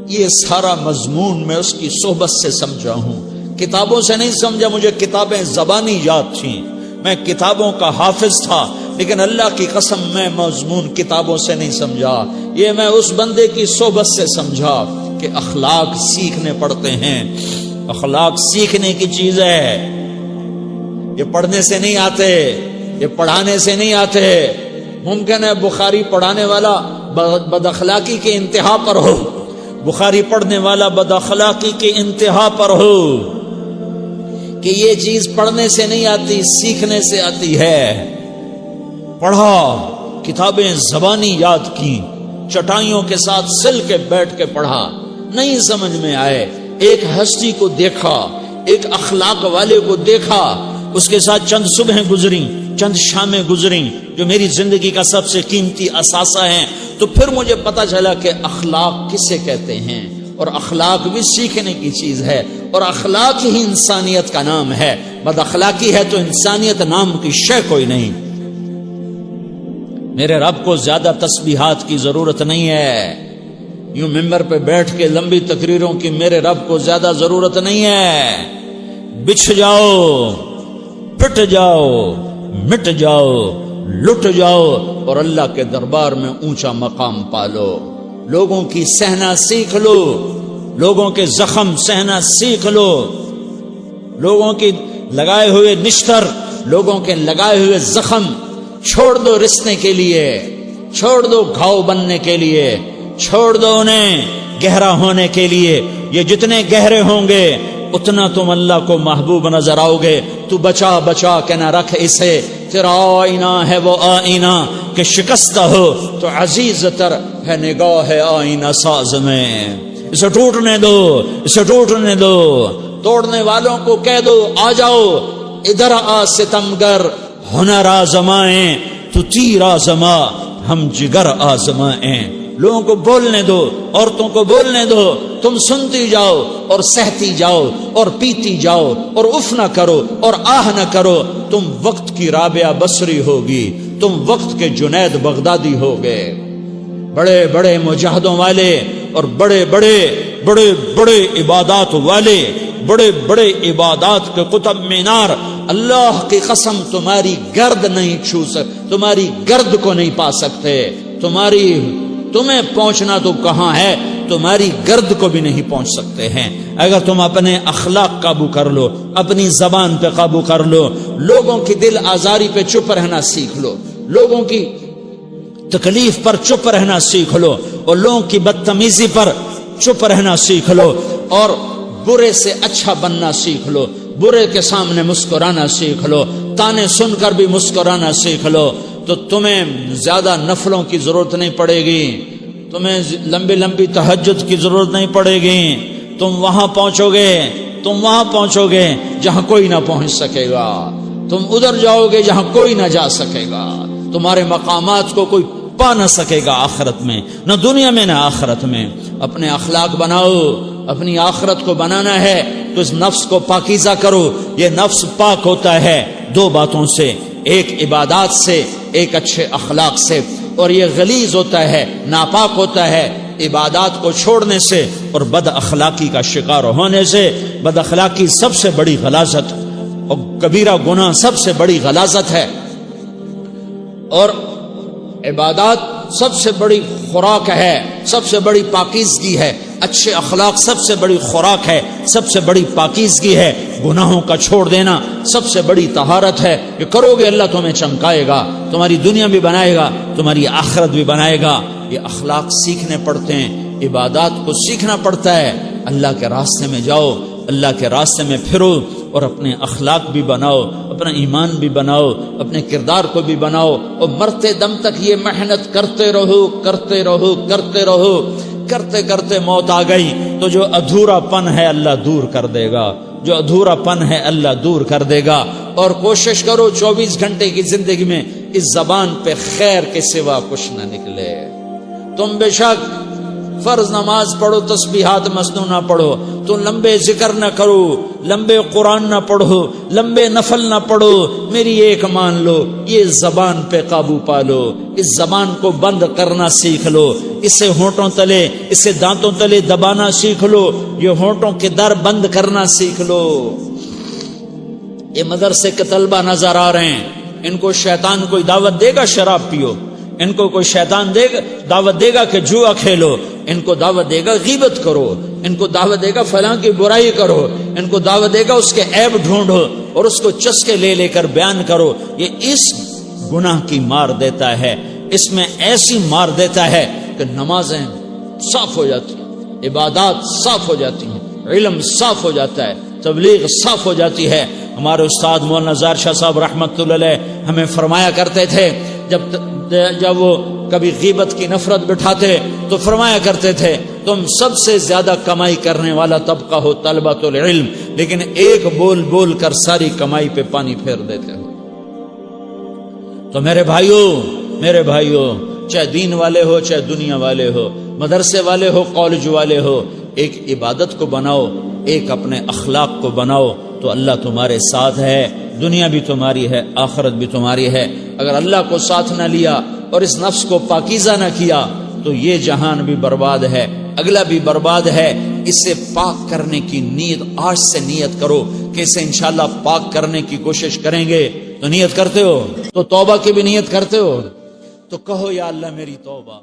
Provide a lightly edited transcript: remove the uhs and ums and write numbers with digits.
یہ سارا مضمون میں اس کی صحبت سے سمجھا ہوں، کتابوں سے نہیں سمجھا۔ مجھے کتابیں زبانی یاد تھیں، میں کتابوں کا حافظ تھا، لیکن اللہ کی قسم میں مضمون کتابوں سے نہیں سمجھا، یہ میں اس بندے کی صحبت سے سمجھا کہ اخلاق سیکھنے پڑتے ہیں۔ اخلاق سیکھنے کی چیز ہے، یہ پڑھنے سے نہیں آتے، یہ پڑھانے سے نہیں آتے۔ ممکن ہے بخاری پڑھانے والا بد اخلاقی کے انتہا پر ہو، بخاری پڑھنے والا بد اخلاقی کے انتہا پر ہو، کہ یہ چیز پڑھنے سے نہیں آتی، سیکھنے سے آتی ہے۔ پڑھا، کتابیں زبانی یاد کی، چٹائیوں کے ساتھ سل کے بیٹھ کے پڑھا، نہیں سمجھ میں آئے، ایک ہستی کو دیکھا، ایک اخلاق والے کو دیکھا، اس کے ساتھ چند صبحیں گزریں، چند شامیں گزریں جو میری زندگی کا سب سے قیمتی اثاثہ ہیں، تو پھر مجھے پتا چلا کہ اخلاق کسے کہتے ہیں، اور اخلاق بھی سیکھنے کی چیز ہے، اور اخلاق ہی انسانیت کا نام ہے۔ بد اخلاقی ہے تو انسانیت نام کی شے کوئی نہیں۔ میرے رب کو زیادہ تسبیحات کی ضرورت نہیں ہے، یوں ممبر پہ بیٹھ کے لمبی تقریروں کی میرے رب کو زیادہ ضرورت نہیں ہے۔ بچھ جاؤ، پٹ جاؤ، مٹ جاؤ، لٹ جاؤ، اور اللہ کے دربار میں اونچا مقام پالو۔ لوگوں کی سہنا سیکھ لو، لوگوں کے زخم سہنا سیکھ لو، لوگوں کی لگائے ہوئے نشتر، لوگوں کے لگائے ہوئے زخم چھوڑ دو رسنے کے لیے، چھوڑ دو گھاؤ بننے کے لیے، چھوڑ دو انہیں گہرا ہونے کے لیے۔ یہ جتنے گہرے ہوں گے اتنا تم اللہ کو محبوب نظر آؤ گے۔ تو بچا بچا کے نہ رکھ اسے، تیرا آئینہ ہے وہ آئینہ کہ شکستہ ہو تو عزیز تر ہے نگاہ آئینہ ساز میں۔ اسے ٹوٹنے دو، اسے ٹوٹنے دو۔ توڑنے والوں کو کہہ دو آ جاؤ، ادھر آ ستمگر، ہنر آزمائیں تو تیر آزما، ہم جگر آزمائیں۔ لوگوں کو بولنے دو، عورتوں کو بولنے دو، تم سنتی جاؤ اور سہتی جاؤ اور پیتی جاؤ اور اف نہ کرو اور آہ نہ کرو۔ تم وقت کی رابعہ بصری ہوگی، تم وقت کے جنید بغدادی ہوگے۔ بڑے بڑے مجاہدوں والے اور بڑے بڑے بڑے بڑے عبادات والے، بڑے بڑے عبادات کے قطب مینار، اللہ کی قسم تمہاری گرد نہیں چھو سکتے، تمہاری گرد کو نہیں پا سکتے۔ تمہیں پہنچنا تو کہاں ہے، تمہاری گرد کو بھی نہیں پہنچ سکتے ہیں۔ اگر تم اپنے اخلاق قابو کر لو، اپنی زبان پہ قابو کر لو، لوگوں کی دل آزاری پہ چپ رہنا سیکھ لو، لوگوں کی تکلیف پر چپ رہنا سیکھ لو، اور لوگوں کی بدتمیزی پر چپ رہنا سیکھ لو، اور برے سے اچھا بننا سیکھ لو، برے کے سامنے مسکرانا سیکھ لو، تانے سن کر بھی مسکرانا سیکھ لو، تو تمہیں زیادہ نفلوں کی ضرورت نہیں پڑے گی، تمہیں لمبی لمبی تہجد کی ضرورت نہیں پڑے گی۔ تم وہاں پہنچو گے جہاں کوئی نہ پہنچ سکے گا، تم ادھر جاؤ گے جہاں کوئی نہ جا سکے گا، تمہارے مقامات کو کوئی پا نہ سکے گا آخرت میں، نہ دنیا میں نہ آخرت میں۔ اپنے اخلاق بناؤ، اپنی آخرت کو بنانا ہے تو اس نفس کو پاکیزہ کرو۔ یہ نفس پاک ہوتا ہے دو باتوں سے، ایک عبادات سے، ایک اچھے اخلاق سے، اور یہ غلیظ ہوتا ہے، ناپاک ہوتا ہے عبادات کو چھوڑنے سے اور بد اخلاقی کا شکار ہونے سے۔ بد اخلاقی سب سے بڑی غلاظت اور کبیرہ گناہ سب سے بڑی غلاظت ہے، اور عبادات سب سے بڑی خوراک ہے، سب سے بڑی پاکیزگی ہے۔ اچھے اخلاق سب سے بڑی خوراک ہے، سب سے بڑی پاکیزگی ہے۔ گناہوں کا چھوڑ دینا سب سے بڑی طہارت ہے۔ یہ کرو گے اللہ تمہیں چمکائے گا، تمہاری دنیا بھی بنائے گا، تمہاری آخرت بھی بنائے گا۔ یہ اخلاق سیکھنے پڑتے ہیں، عبادات کو سیکھنا پڑتا ہے۔ اللہ کے راستے میں جاؤ، اللہ کے راستے میں پھرو، اور اپنے اخلاق بھی بناؤ، اپنا ایمان بھی بناؤ، اپنے کردار کو بھی بناؤ، اور مرتے دم تک یہ محنت کرتے رہو، کرتے رہو، کرتے رہو۔ کرتے کرتے موت آ گئی تو جو ادھورا پن ہے اللہ دور کر دے گا، جو ادھورا پن ہے اللہ دور کر دے گا۔ اور کوشش کرو 24 گھنٹے کی زندگی میں اس زبان پہ خیر کے سوا کچھ نہ نکلے۔ تم بے شک فرض نماز پڑھو، تسبیحات مسنونہ پڑھو، تو لمبے ذکر نہ کرو، لمبے قرآن نہ پڑھو، لمبے نفل نہ پڑھو، میری ایک مان لو، یہ زبان پہ قابو پالو، اس زبان کو بند کرنا سیکھ لو، اسے ہونٹوں تلے، اسے دانتوں تلے دبانا سیکھ لو، یہ ہونٹوں کے در بند کرنا سیکھ لو۔ یہ مدرسے کے طلبہ نظر آ رہے ہیں، ان کو شیطان کوئی دعوت دے گا شراب پیو، ان کو کوئی شیطان دعوت دے گا کہ جوا کھیلو، ان کو دعوت دے گا غیبت کرو، ان کو دعوت دے گا فلاں کی برائی کرو، ان کو دعوت دے گا اس کے عیب ڈھونڈو اور اس کو چسکے لے لے کر بیان کرو۔ یہ اس گناہ کی مار دیتا ہے، اس میں ایسی مار دیتا ہے کہ نمازیں صاف ہو جاتی ہیں، عبادات صاف ہو جاتی ہیں، علم صاف ہو جاتا ہے، تبلیغ صاف ہو جاتی ہے۔ ہمارے استاد مولانا زار شاہ صاحب رحمت اللہ علیہ ہمیں فرمایا کرتے تھے، جب وہ کبھی غیبت کی نفرت بٹھاتے تو فرمایا کرتے تھے تم سب سے زیادہ کمائی کرنے والا طبقہ ہو طلبۃ العلم، لیکن ایک بول بول کر ساری کمائی پہ پانی پھیر دیتے ہو۔ تو میرے بھائیوں چاہے دین والے ہو چاہے دنیا والے ہو، مدرسے والے ہو کالج والے ہو، ایک عبادت کو بناؤ، ایک اپنے اخلاق کو بناؤ تو اللہ تمہارے ساتھ ہے، دنیا بھی تمہاری ہے، آخرت بھی تمہاری ہے۔ اگر اللہ کو ساتھ نہ لیا اور اس نفس کو پاکیزہ نہ کیا تو یہ جہان بھی برباد ہے، اگلا بھی برباد ہے۔ اسے پاک کرنے کی نیت آج سے نیت کرو کہ اسے انشاءاللہ پاک کرنے کی کوشش کریں گے۔ تو نیت کرتے ہو تو توبہ کی بھی نیت کرتے ہو، تو کہو یا اللہ میری توبہ۔